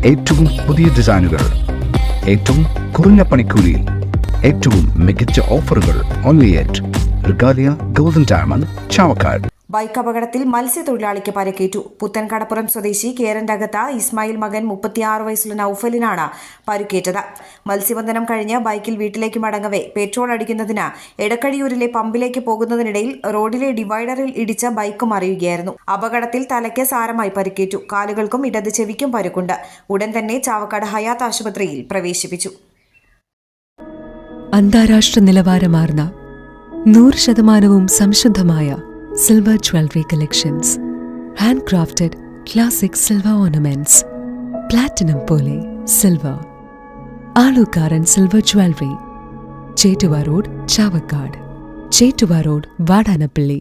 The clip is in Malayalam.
ഏറ്റവും പുതിയ ഡിസൈനുകൾ, ഏറ്റവും കുറഞ്ഞ പണിക്കൂലിയിൽ, ഏറ്റവും മികച്ച ഓഫറുകൾ. Only at Regalia golden diamond, Chavakkad. Bike അപകടത്തിൽ മത്സ്യത്തൊഴിലാളിക്ക് പരിക്കേറ്റു. പുത്തൻകടപ്പുറം സ്വദേശി കേരൻ്റകത്ത് ഇസ്മായിൽ മകൻ 36 വയസ്സുള്ള നൌഫലിനാണ് പരിക്കേറ്റത്. മത്സ്യബന്ധനം കഴിഞ്ഞ് ബൈക്കിൽ വീട്ടിലേക്ക് മടങ്ങവെ പെട്രോൾ അടിക്കുന്നതിന് എടക്കഴിയൂരിലെ പമ്പിലേക്ക് പോകുന്നതിനിടയിൽ റോഡിലെ ഡിവൈഡറിൽ ഇടിച്ച ബൈക്ക് മറിയുകയായിരുന്നു. അപകടത്തിൽ തലയ്ക്ക് സാരമായി പരിക്കേറ്റു. കാലുകൾക്കും ഇടത് ചെവിക്കും പരുക്കുണ്ട്. ഉടൻ തന്നെ ചാവക്കാട് ഹയാത്ത് ആശുപത്രിയിൽ പ്രവേശിപ്പിച്ചു. അന്താരാഷ്ട്ര നിലവാരമാർന്ന 100% സംശുദ്ധമായ silver jewellery collections, handcrafted classic silver ornaments, platinum പോലെ silver, Alukkaran silver jewellery, Chettuva road, Chavakkad, Chettuva road, Vadanappally.